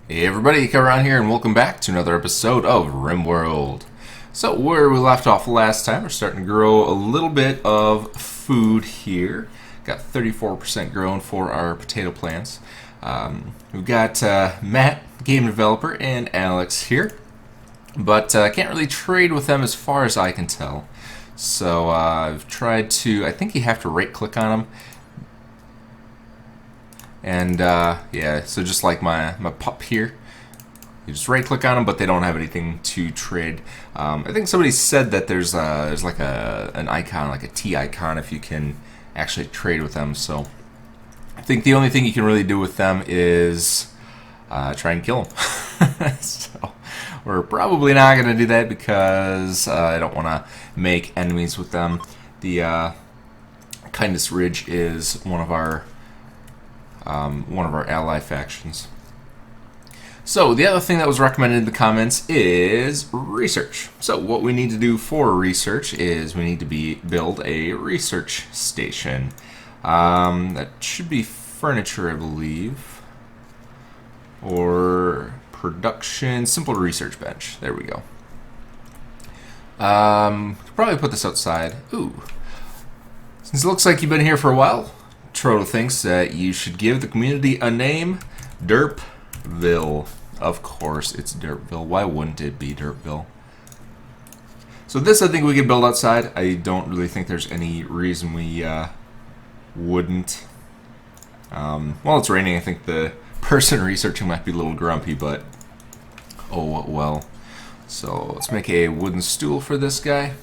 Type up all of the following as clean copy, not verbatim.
Hey everybody, come around here and welcome back to another episode of RimWorld. So where we left off last time, we're starting to grow a little bit of food here. Got 34% grown for our potato plants. We've got Matt, game developer, and Alex here, but can't really trade with them as far as I can tell. So I've tried to, I think you have to right click on them. And yeah, so just like my pup here, you just right click on them, but they don't have anything to trade. I think somebody said that there's like an icon, like a T icon, if you can actually trade with them. So I think the only thing you can really do with them is try and kill them. So we're probably not going to do that because I don't want to make enemies with them. The Kindness Ridge is one of our ally factions. So the other thing that was recommended in the comments is research. So what we need to do for research is we need to build a research station. That should be furniture, I believe, or production, simple research bench. There we go. Probably put this outside. Ooh, since it looks like you've been here for a while, Troto thinks that you should give the community a name, Derpville. Of course it's Derpville. Why wouldn't it be Derpville? So this I think we can build outside. I don't really think there's any reason we wouldn't. While it's raining, I think the person researching might be a little grumpy, but oh well. So let's make a wooden stool for this guy.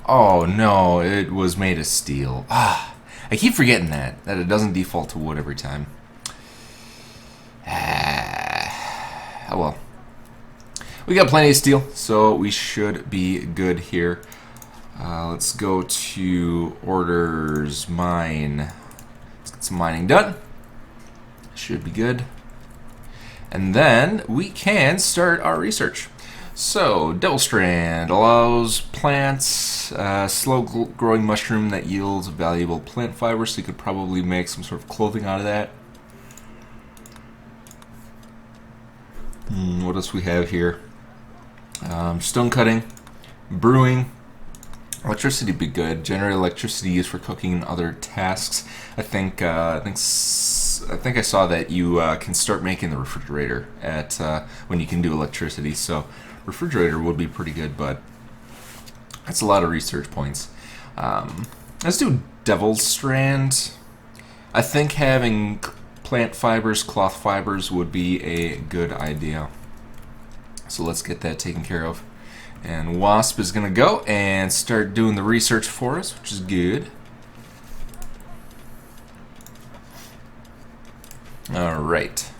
Oh no, it was made of steel. Ah, I keep forgetting that it doesn't default to wood every time. Oh well. We got plenty of steel, so we should be good here. Let's go to orders, mine. Let's get some mining done. Should be good. And then we can start our research. So, Devil Strand allows plants, slow-growing mushroom that yields valuable plant fiber, so you could probably make some sort of clothing out of that. What else we have here? Stone cutting, brewing, electricity would be good. Generate electricity used for cooking and other tasks. I think I saw that you can start making the refrigerator at when you can do electricity. So refrigerator would be pretty good, but that's a lot of research points. Let's do Devil's Strand. I think having plant fibers, cloth fibers would be a good idea. So let's get that taken care of. And Wasp is going to go and start doing the research for us, which is good. Alright.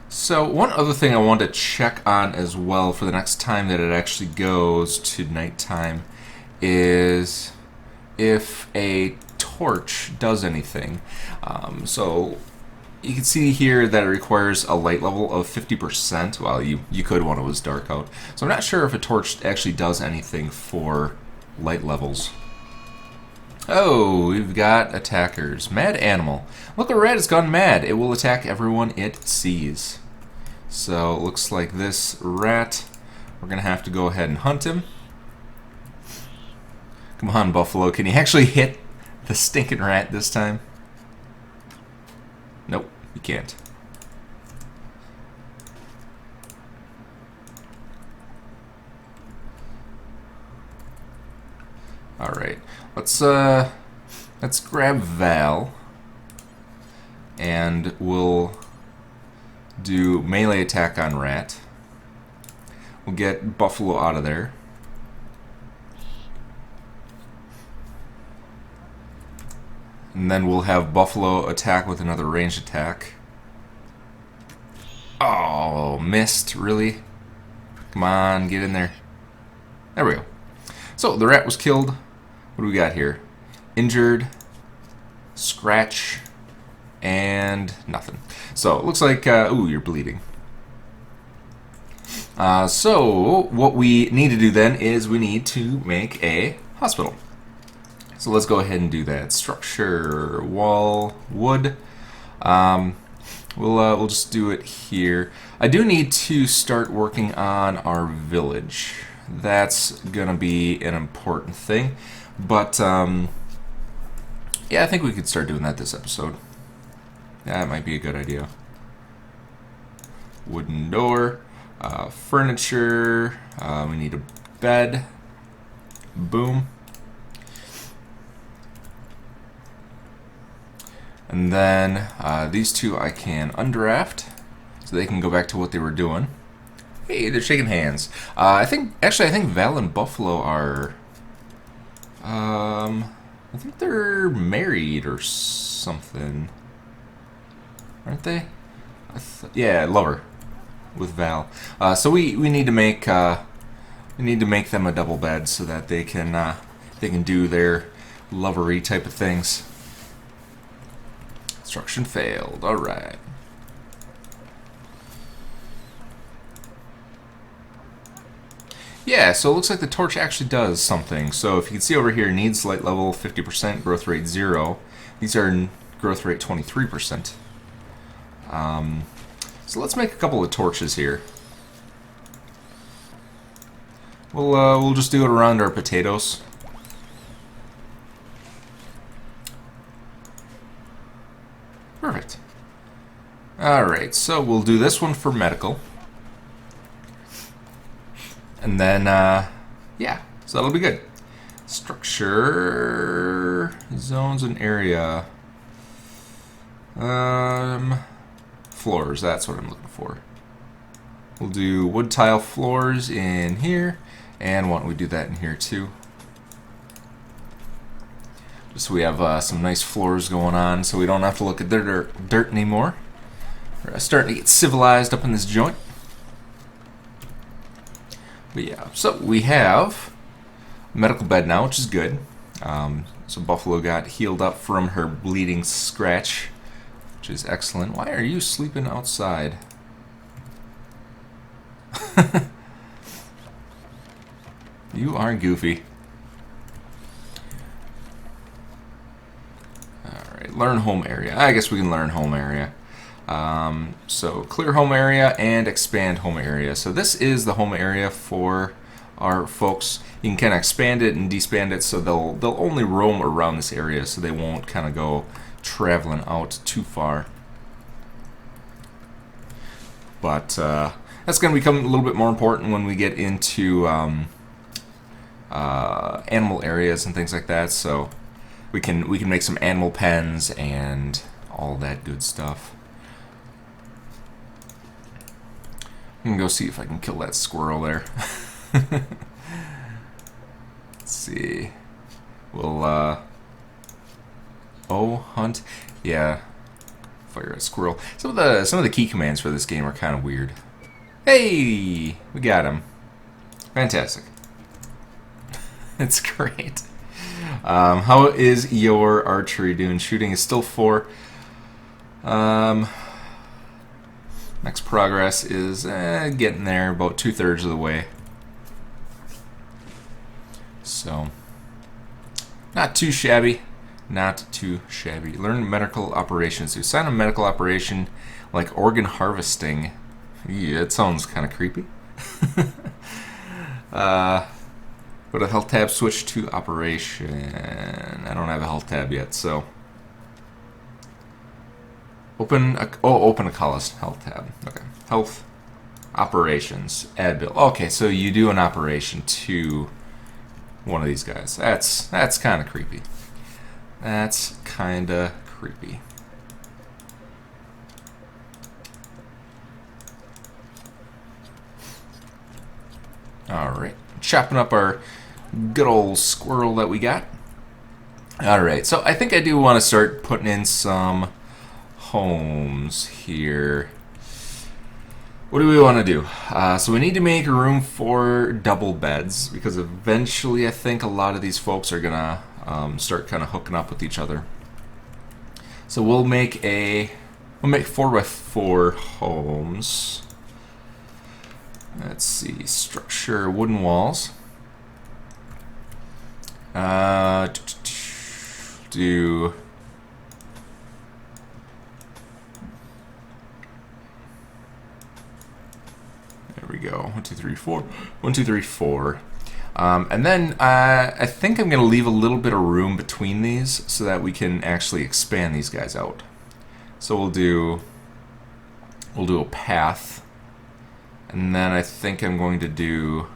So one other thing I want to check on as well for the next time that it actually goes to nighttime is if a torch does anything. So you can see here that it requires a light level of 50%. Well, you could when it was dark out. So I'm not sure if a torch actually does anything for light levels. Oh, we've got attackers. Mad animal. Look, a rat has gone mad. It will attack everyone it sees. So it looks like this rat, we're going to have to go ahead and hunt him. Come on, Buffalo. Can you actually hit the stinking rat this time? Nope, you can't. Alright, let's grab Val, and we'll do melee attack on rat. We'll get Buffalo out of there. And then we'll have Buffalo attack with another ranged attack. Oh, missed, really? Come on, get in there. There we go. So the rat was killed. What do we got here? Injured, scratch, and nothing. So it looks like, ooh, you're bleeding. So what we need to do then is we need to make a hospital. So let's go ahead and do that. Structure, wall, wood. We'll just do it here. I do need to start working on our village. That's gonna be an important thing, but yeah, I think we could start doing that this episode. That might be a good idea. Wooden door, furniture. We need a bed. Boom. And then these two I can undraft, so they can go back to what they were doing. Hey, they're shaking hands. I think Val and Buffalo are. I think they're married or something, aren't they? Yeah, lover with Val. So we need to make them a double bed so that they can do their lovery type of things. Construction failed. All right. Yeah, so it looks like the torch actually does something. So if you can see over here, needs light level 50%, growth rate 0. These are growth rate 23%. So let's make a couple of torches here. We'll just do it around our potatoes. Perfect. Alright, so we'll do this one for medical. And then, yeah, so that'll be good. Structure, zones and area. Floors, that's what I'm looking for. We'll do wood tile floors in here, and why don't we do that in here too? Just so we have some nice floors going on, so we don't have to look at dirt anymore. We're starting to get civilized up in this joint. But yeah, so we have a medical bed now, which is good. So Buffalo got healed up from her bleeding scratch, which is excellent. Why are you sleeping outside? You are goofy. Alright, learn home area. I guess we can learn home area. So clear home area and expand home area. So this is the home area for our folks. You can kind of expand it and disband it, so they'll only roam around this area, so they won't kind of go traveling out too far. But that's going to become a little bit more important when we get into animal areas and things like that. So we can make some animal pens and all that good stuff. I'm gonna go see if I can kill that squirrel there. Let's see. We'll hunt. Yeah. Fire a squirrel. Some of the key commands for this game are kind of weird. Hey, we got him. Fantastic. It's great. How is your archery doing? Shooting is still 4. Next progress is getting there, about 2/3 of the way. So, not too shabby. Not too shabby. Learn medical operations. So sign a medical operation like organ harvesting. Yeah, it sounds kind of creepy. Go to health tab, switch to operation. I don't have a health tab yet, so open a Callis health tab. Okay, health operations, add bill. Okay, so you do an operation to one of these guys. That's kind of creepy. That's kind of creepy. All right, chopping up our good old squirrel that we got. All right, so I think I do want to start putting in some homes here. What do we want to do? So we need to make room for double beds, because eventually I think a lot of these folks are gonna start kind of hooking up with each other. So we'll make 4x4 homes. Let's see, structure, wooden walls. we go. 1, 2, 3, 4. 1, 2, 3, 4. And then I think I'm going to leave a little bit of room between these so that we can actually expand these guys out. So we'll do a path, and then I think I'm going to do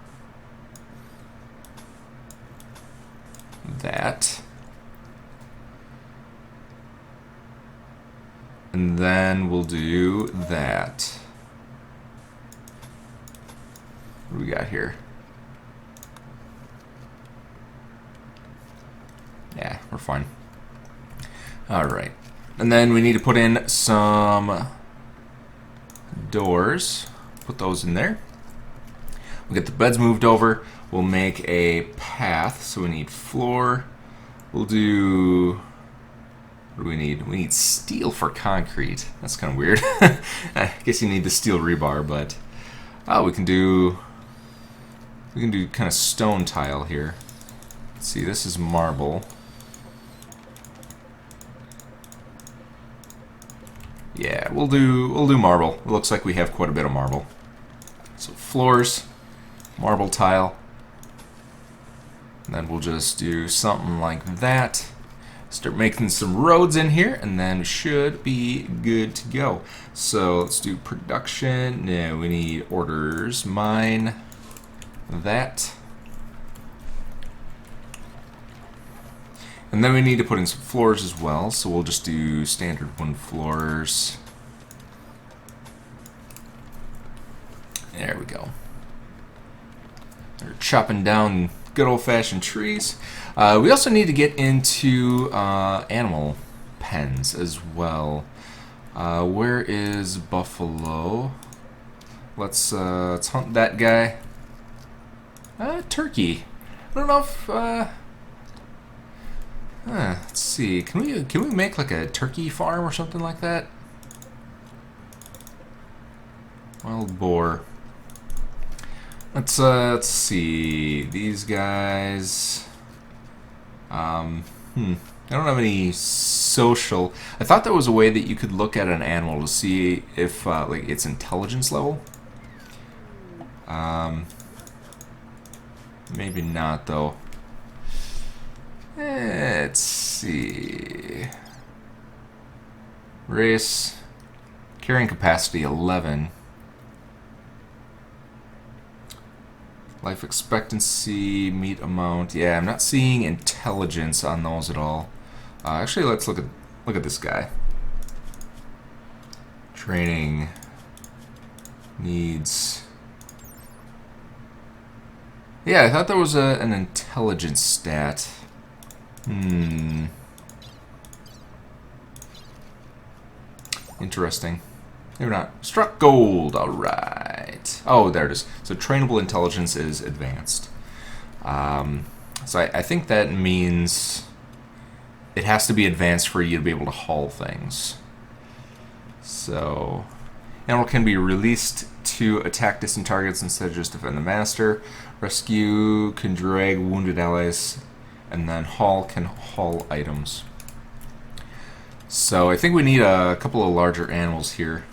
that, and then we'll do that. What do we got here? Yeah, we're fine. Alright. And then we need to put in some doors. Put those in there. We'll get the beds moved over. We'll make a path. So we need floor. We'll do... What do we need? We need steel for concrete. That's kind of weird. I guess you need the steel rebar, but... Oh, we can do kind of stone tile here. Let's see, this is marble. Yeah, we'll do marble. It looks like we have quite a bit of marble. So floors, marble tile. And then we'll just do something like that. Start making some roads in here, and then we should be good to go. So let's do production. Yeah, we need orders, mine, that. And then we need to put in some floors as well, so we'll just do standard 1 floors. There we go. We're chopping down good old-fashioned trees. We also need to get into animal pens as well. Where is Buffalo? Let's hunt that guy. Turkey. I don't know if... let's see. Can we make like a turkey farm or something like that? Wild boar. Let's see. These guys. I don't have any social. I thought there was a way that you could look at an animal to see if like its intelligence level. Maybe not though. Let's see. Race. Carrying capacity 11. Life expectancy, meat amount. Yeah, I'm not seeing intelligence on those at all. Actually, let's look at this guy. Training needs. Yeah, I thought there was an intelligence stat. Interesting. Maybe not. Struck gold. All right. Oh, there it is. So trainable intelligence is advanced. So I think that means it has to be advanced for you to be able to haul things. So animal can be released to attack distant targets instead of just defend the master. Rescue can drag wounded allies, and then haul can haul items. So I think we need a couple of larger animals here.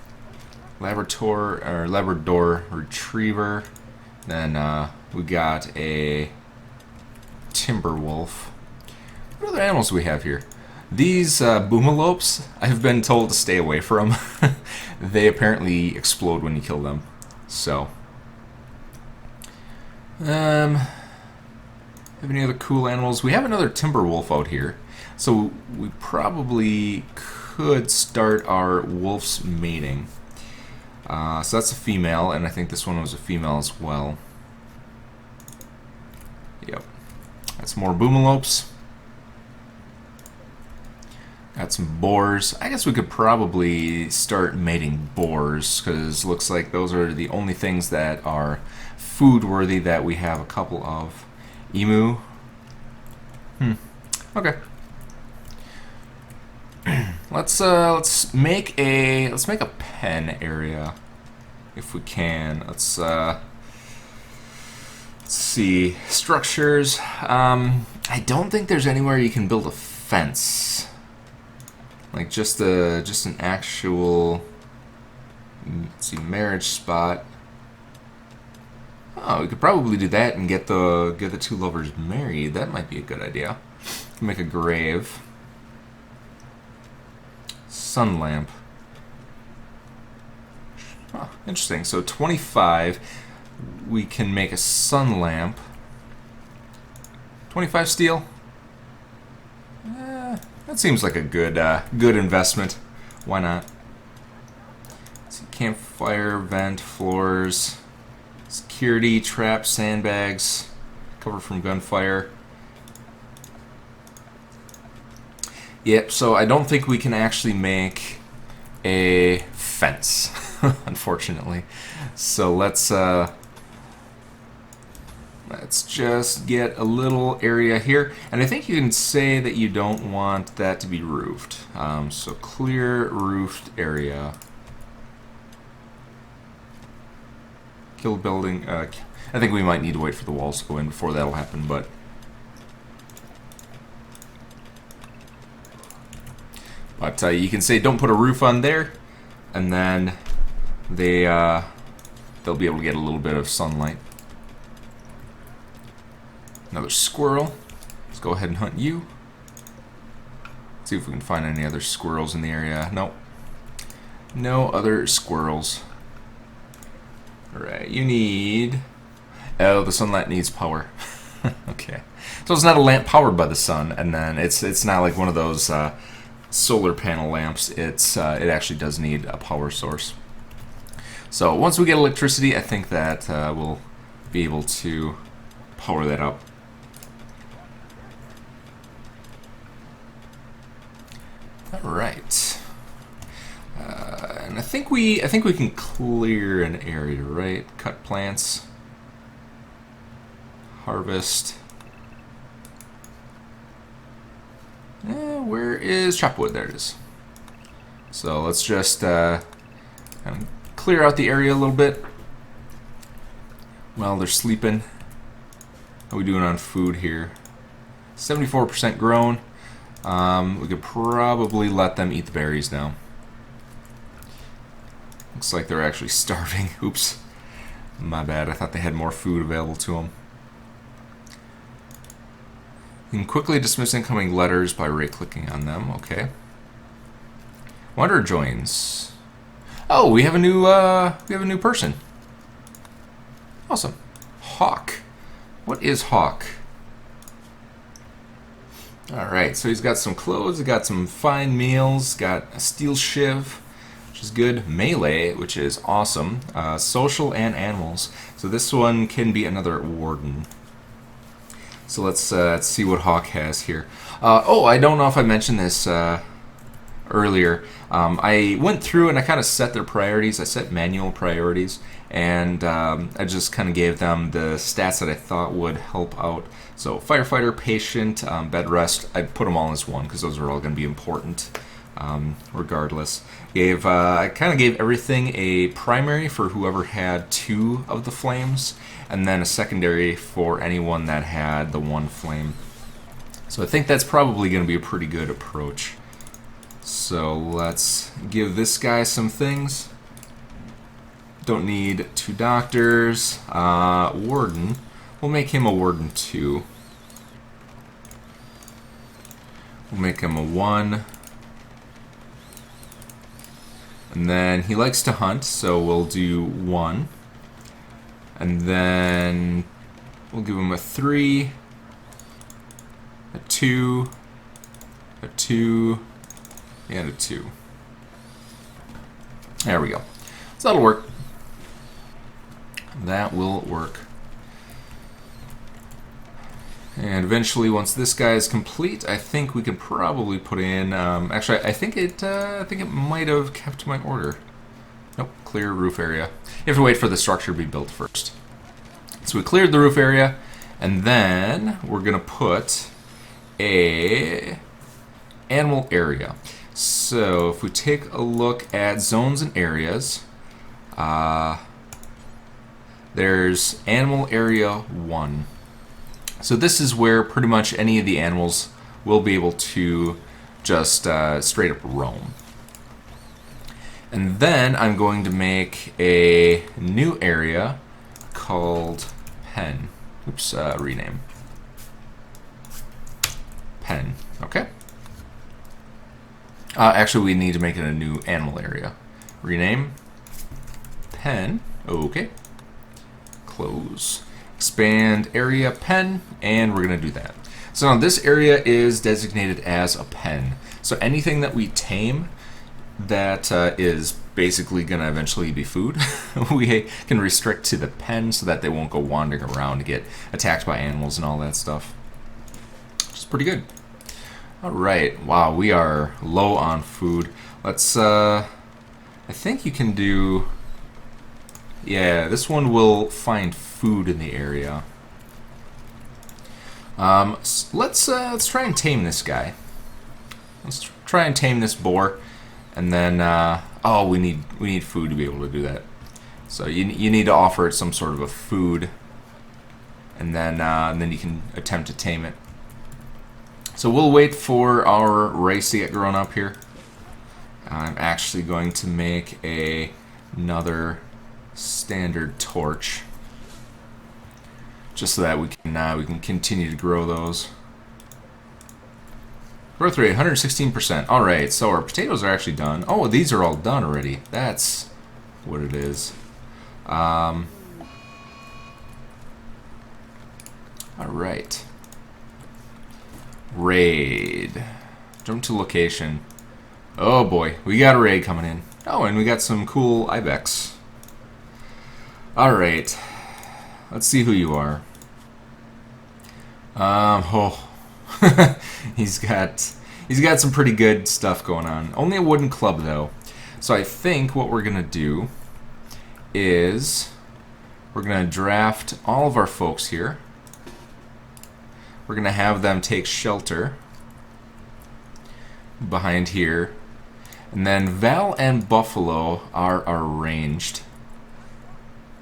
Labrador retriever. Then we got a timber wolf. What other animals do we have here? These boomalopes, I've been told to stay away from. They apparently explode when you kill them. So, have any other cool animals? We have another timber wolf out here, so we probably could start our wolf's mating. So that's a female, and I think this one was a female as well. Yep. That's more boomalopes. Got some boars. I guess we could probably start mating boars, because it looks like those are the only things that are food worthy that we have a couple of. Emu. Okay. Let's make a pen area if we can. Let's see structures. I don't think there's anywhere you can build a fence. Like just an actual, let's see, marriage spot. Oh, we could probably do that and get the two lovers married. That might be a good idea. Make a grave. Sun lamp. Oh, interesting. So 25, we can make a sun lamp. 25 steel. That seems like a good investment. Why not? Let's see, campfire, vent, floors, security, traps, sandbags, cover from gunfire. Yep. So I don't think we can actually make a fence, unfortunately. So let's just get a little area here. And I think you can say that you don't want that to be roofed. So clear roofed area. Kill building. I think we might need to wait for the walls to go in before that'll happen, but... But you can say don't put a roof on there, and then they'll be able to get a little bit of sunlight. Another squirrel. Let's go ahead and hunt you. See if we can find any other squirrels in the area. Nope. No other squirrels. Alright, you need... Oh, the sunlight needs power. Okay. So it's not a lamp powered by the sun, and then it's not like one of those solar panel lamps. It actually does need a power source. So once we get electricity, I think that we'll be able to power that up. All right, and I think we can clear an area, right? Cut plants, harvest. Where is chop wood? There it is. So let's just kind of clear out the area a little bit while they're sleeping. How are we doing on food here? 74% grown. We could probably let them eat the berries now. Looks like they're actually starving. Oops. My bad. I thought they had more food available to them. You can quickly dismiss incoming letters by right-clicking on them. Okay. Wanderer joins. Oh, we have a new person. Awesome. Hawk. What is Hawk? Alright, so he's got some clothes, he's got some fine meals, got a steel shiv, which is good, melee, which is awesome, social and animals. So this one can be another warden. So let's see what Hawk has here. Oh, I don't know if I mentioned this earlier. I went through and I kind of set their priorities. I set manual priorities, and I just kind of gave them the stats that I thought would help out. So firefighter, patient, bed rest, I put them all as one because those are all going to be important regardless. I kind of gave everything a primary for whoever had 2 of the flames, and then a secondary for anyone that had the 1 flame. So I think that's probably going to be a pretty good approach. So let's give this guy some things. Don't need 2 doctors. Warden. We'll make him a warden 2. We'll make him a 1. And then he likes to hunt, so we'll do 1. And then we'll give him a 3, a 2, a 2, and a 2. There we go. So that'll work. That will work. And eventually, once this guy is complete, I think we can probably put in. Actually, I think it might have kept my order. Nope, clear roof area. You have to wait for the structure to be built first. So we cleared the roof area, and then we're gonna put a animal area. So if we take a look at zones and areas, there's animal area 1. So this is where pretty much any of the animals will be able to just straight up roam. And then I'm going to make a new area called Pen. Oops, rename. Pen. Okay. Actually, we need to make it a new animal area. Rename. Pen. Okay. Close. Expand area pen, and we're going to do that. So now this area is designated as a pen. So anything that we tame that is basically going to eventually be food, we can restrict to the pen so that they won't go wandering around to get attacked by animals and all that stuff. Which is pretty good. Alright, wow, we are low on food. Let's, I think you can do, yeah, this one will find food in the area. Let's try and tame this guy. Let's try and tame this boar, and then oh, we need food to be able to do that. So you need to offer it some sort of a food, and then you can attempt to tame it. So we'll wait for our race to get grown up here. I'm actually going to make another standard torch, just so that we can continue to grow those. Growth rate 116%. All right, so our potatoes are actually done. Oh, these are all done already. That's what it is. All right. Raid. Jump to location. Oh boy, we got a raid coming in. Oh, and we got some cool ibex. All right. Let's see who you are. Oh, he's got some pretty good stuff going on. Only a wooden club though. So I think what we're gonna do is we're gonna draft all of our folks here. We're gonna have them take shelter behind here, and then Val and Buffalo are arranged.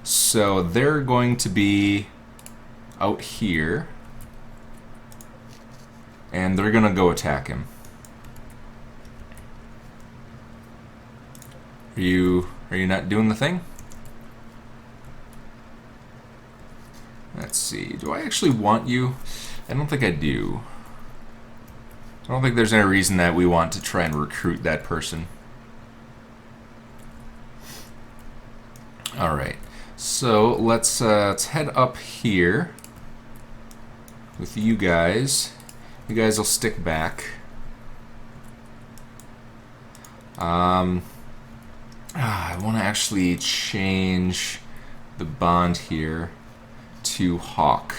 So they're going to be out here, and they're gonna go attack him. Are you not doing the thing? Let's see. Do I actually want you? I don't think I do. I don't think there's any reason that we want to try and recruit that person. All right. So let's head up here with you guys. You guys will stick back. I want to actually change the bond here to Hawk.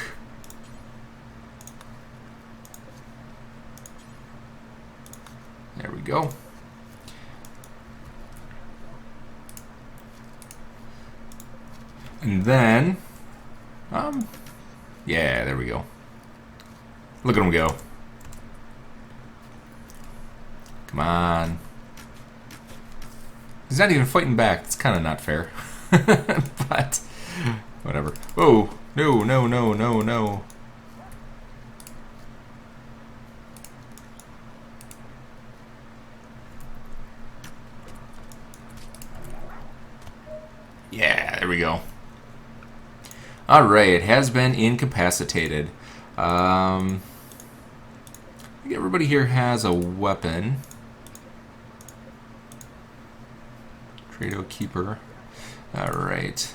There we go. And then, yeah, there we go. Look at him go. Come on. He's not even fighting back. It's kind of not fair. But, whatever. Oh, no, no, no, no, no. Yeah, there we go. Alright, it has been incapacitated. I think everybody here has a weapon. Trado Keeper. Alright.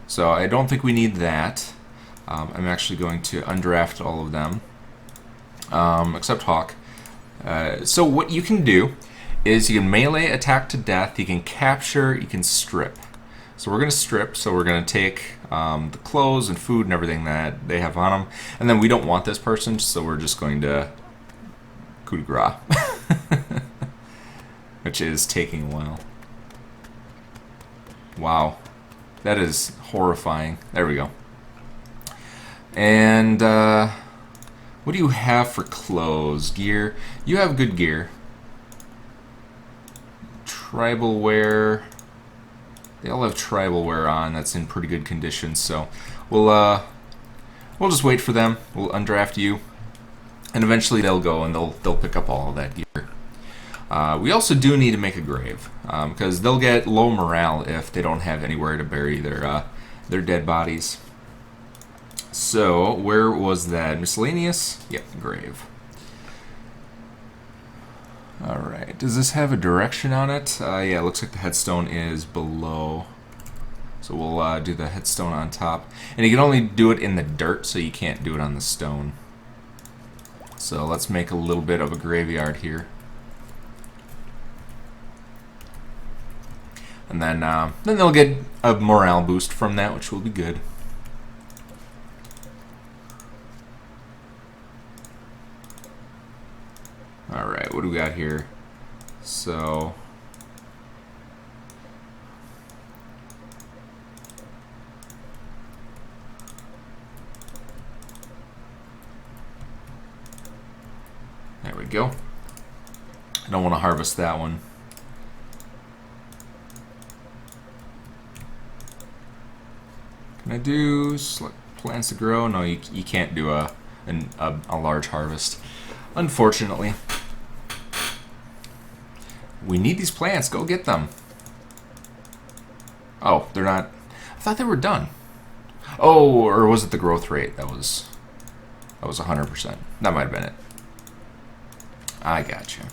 So I don't think we need that. I'm actually going to undraft all of them. Except Hawk. So what you can do is you can melee attack to death, you can capture, you can strip. So we're going to strip, so we're going to take the clothes and food and everything that they have on them. And then we don't want this person, so we're just going to coup de grace. Which is taking a while. Wow. That is horrifying. There we go. And what do you have for clothes? Gear? You have good gear. Tribal wear. They all have tribal wear on. That's in pretty good condition. So we'll just wait for them. We'll undraft you, and eventually they'll go and they'll pick up all of that gear. We also do need to make a grave because they'll get low morale if they don't have anywhere to bury their dead bodies. So, where was that? Miscellaneous? Yep, grave. Alright, does this have a direction on it? Yeah, it looks like the headstone is below. So we'll do the headstone on top. And you can only do it in the dirt, so you can't do it on the stone. So let's make a little bit of a graveyard here. And then they'll get a morale boost from that, which will be good. Alright, what do we got here? So... there we go. I don't want to harvest that one. Can I do select plants to grow? No, you can't do a large harvest, unfortunately. We need these plants. Go get them. Oh, they're not. I thought they were done. Oh, or was it the growth rate? That was 100%. That might have been it. I gotcha.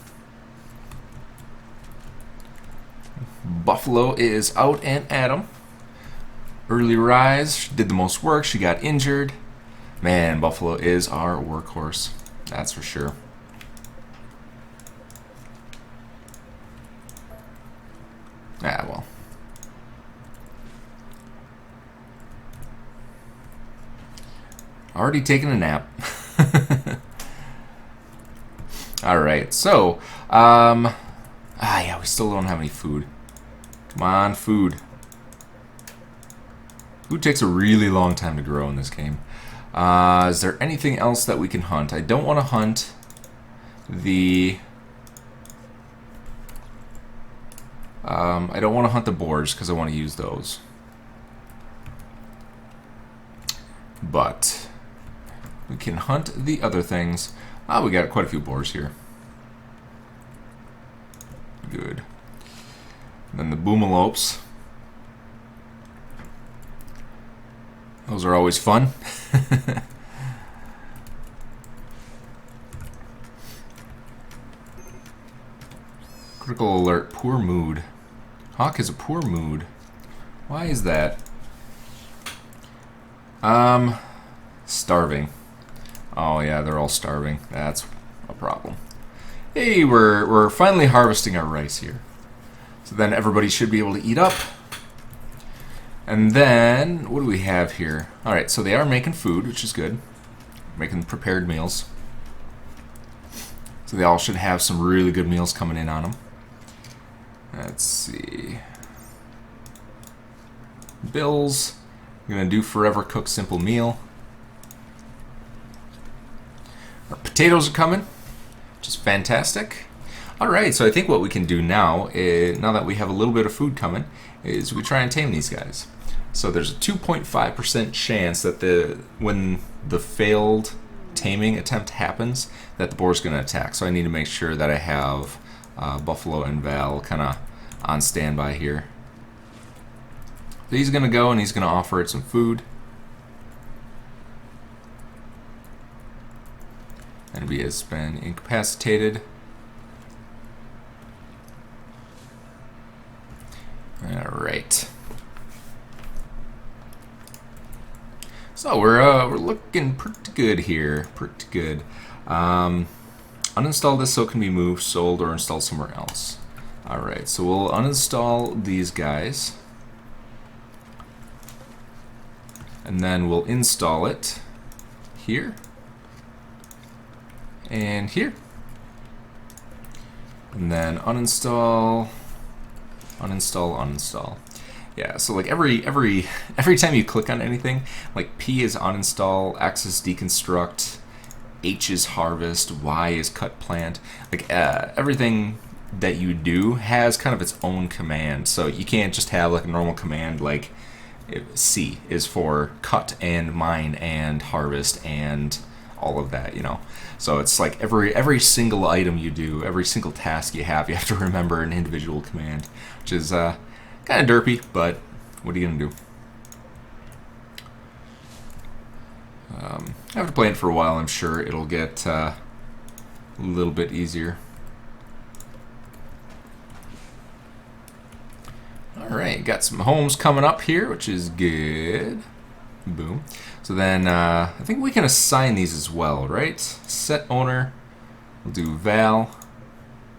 Buffalo is out and at 'em. Early rise. She did the most work. She got injured. Man, Buffalo is our workhorse. That's for sure. Ah, well. Already taking a nap. Alright, so, yeah, we still don't have any food. Come on, food. Food takes a really long time to grow in this game. Is there anything else that we can hunt? I don't want to hunt the... I don't want to hunt the boars because I want to use those. But we can hunt the other things. We got quite a few boars here. Good. And then the boomalopes. Those are always fun. Critical alert, poor mood. Hawk is a poor mood. Why is that? Starving. Oh yeah, they're all starving. That's a problem. Hey, we're finally harvesting our rice here. So then everybody should be able to eat up. And then, what do we have here? Alright, so they are making food, which is good. Making prepared meals. So they all should have some really good meals coming in on them. Let's see. Bills. I'm going to do forever cook simple meal. Our potatoes are coming, which is fantastic. Alright, so I think what we can do now, now that we have a little bit of food coming, is we try and tame these guys. So there's a 2.5% chance that when the failed taming attempt happens, that the boar is going to attack. So I need to make sure that I have Buffalo and Val kind of on standby here. So he's going to go and he's going to offer it some food. And he has been incapacitated. Alright. So we're looking pretty good here. Pretty good. Uninstall this so it can be moved, sold, or installed somewhere else. Alright, so we'll uninstall these guys. And then we'll install it here. And here. And then uninstall, uninstall, uninstall. Yeah, so like every time you click on anything, like P is uninstall, X is deconstruct, H is harvest, Y is cut plant. Like everything that you do has kind of its own command. So you can't just have like a normal command like C is for cut and mine and harvest and all of that, you know. So it's like every single item you do, every single task you have to remember an individual command, which is kind of derpy, but what are you gonna do? After playing it for a while, I'm sure it'll get a little bit easier. Alright, got some homes coming up here, which is good. Boom. So then, I think we can assign these as well, right? Set owner, we'll do Val.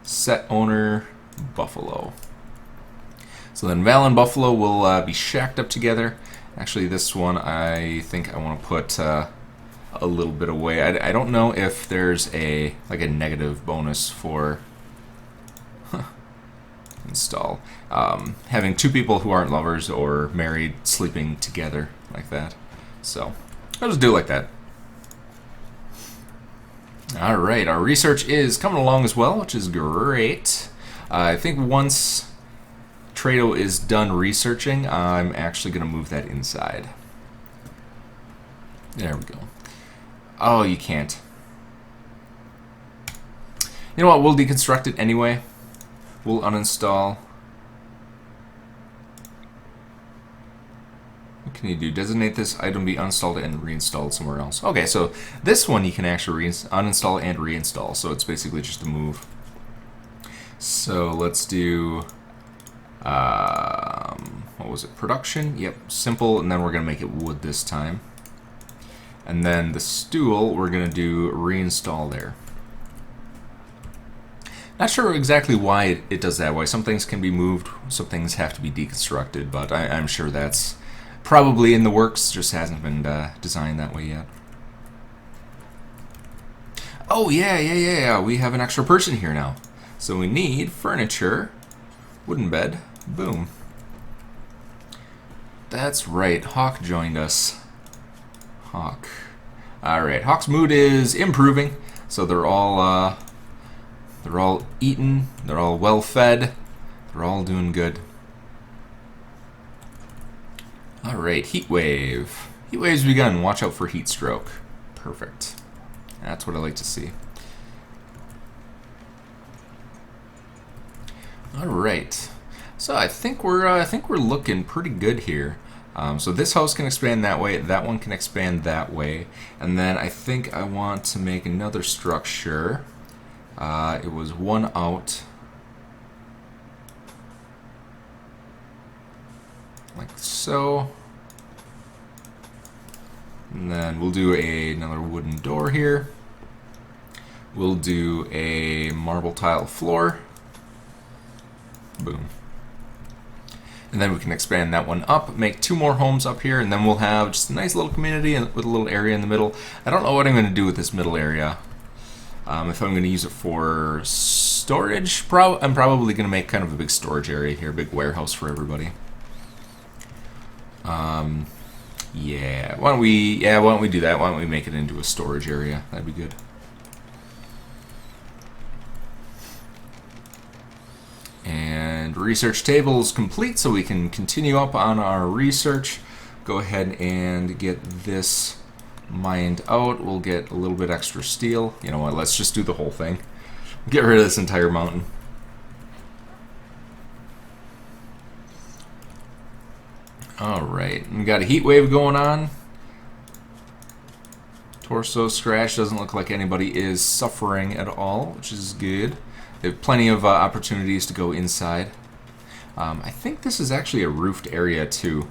Set owner, Buffalo. So then Val and Buffalo will be shacked up together. Actually, this one I think I want to put a little bit away. I don't know if there's a negative bonus for install. Having two people who aren't lovers or married sleeping together like that. So I'll just do it like that. Alright, our research is coming along as well, which is great. I think once Trado is done researching, I'm actually going to move that inside. There we go. Oh, you can't. You know what, we'll deconstruct it anyway. We'll uninstall. What can you do? Designate this item be uninstalled and reinstalled somewhere else. Okay, so this one you can actually uninstall and reinstall, so it's basically just a move. So let's do, what was it, production? Yep, simple, and then we're going to make it wood this time. And then the stool, we're going to do reinstall there. Not sure exactly why it does that way. Some things can be moved, some things have to be deconstructed, but I'm sure that's probably in the works, just hasn't been designed that way yet. Oh, yeah, we have an extra person here now. So we need furniture, wooden bed, boom. That's right, Hawk joined us. Hawk. Alright, Hawk's mood is improving, so they're all eaten, they're all well fed, they're all doing good. Alright, heat wave. Heat wave's begun. Watch out for heat stroke. Perfect. That's what I like to see. Alright. So I think we're looking pretty good here. So this house can expand that way, that one can expand that way, and then I think I want to make another structure. It was one out. Like so. And then we'll do another wooden door here. We'll do a marble tile floor. Boom. And then we can expand that one up, make two more homes up here, and then we'll have just a nice little community with a little area in the middle. I don't know what I'm going to do with this middle area. If I'm going to use it for storage, I'm probably going to make kind of a big storage area here, a big warehouse for everybody. Yeah, why don't we do that? Why don't we make it into a storage area? That'd be good. And research table is complete, so we can continue up on our research. Go ahead and get this mined out. We'll get a little bit extra steel. You know what, let's just do the whole thing. Get rid of this entire mountain. Alright, we got a heat wave going on. Torso scratch, doesn't look like anybody is suffering at all, which is good. They have plenty of opportunities to go inside. I think this is actually a roofed area too.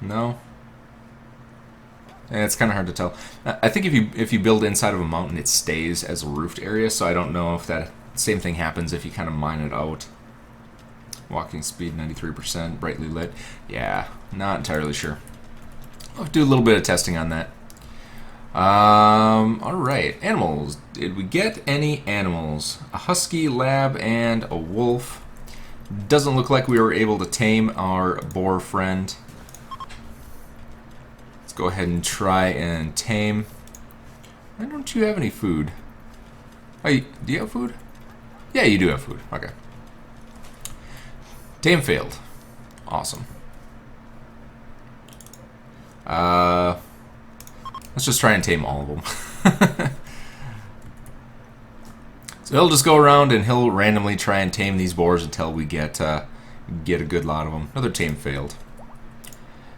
No? And it's kind of hard to tell. I think if you build inside of a mountain, it stays as a roofed area, so I don't know if that same thing happens if you kind of mine it out. Walking speed 93%, brightly lit. Yeah, not entirely sure. I'll do a little bit of testing on that. Alright, animals. Did we get any animals? A husky, lab, and a wolf. Doesn't look like we were able to tame our boar friend. Let's go ahead and try and tame. Why don't you have any food? Oh, do you have food? Yeah, you do have food. Okay. Tame failed. Awesome. Let's just try and tame all of them. So he'll just go around and he'll randomly try and tame these boars until we get a good lot of them. Another tame failed.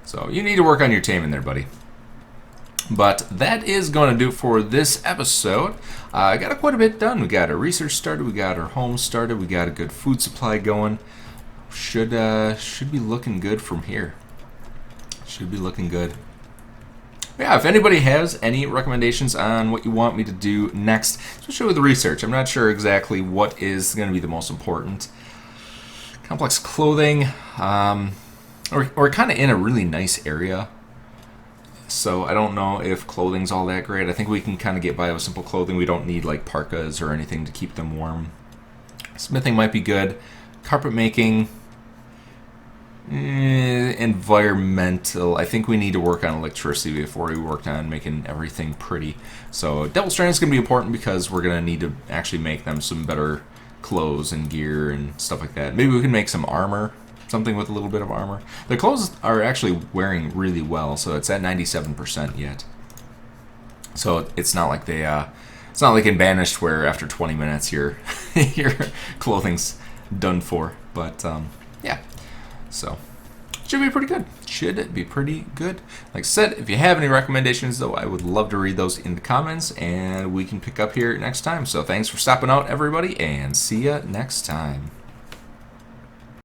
So you need to work on your taming there, buddy. But that is going to do it for this episode. I got quite a bit done. We got our research started. We got our home started. We got a good food supply going. Should be looking good from here. Should be looking good. Yeah, if anybody has any recommendations on what you want me to do next, especially with the research, I'm not sure exactly what is going to be the most important. Complex clothing. We're kind of in a really nice area, so I don't know if clothing's all that great. I think we can kind of get by with simple clothing. We don't need like parkas or anything to keep them warm. Smithing might be good. Carpet making. Environmental. I think we need to work on electricity before we worked on making everything pretty. So Devil Strand is going to be important because we're going to need to actually make them some better clothes and gear and stuff like that. Maybe we can make some armor, something with a little bit of armor. The clothes are actually wearing really well, so it's at 97% yet. So it's not like they, it's not like in Banished where after 20 minutes your clothing's done for. But yeah. So, should be pretty good. Should be pretty good. Like I said, if you have any recommendations, though, I would love to read those in the comments, and we can pick up here next time. So, thanks for stopping out, everybody, and see ya next time.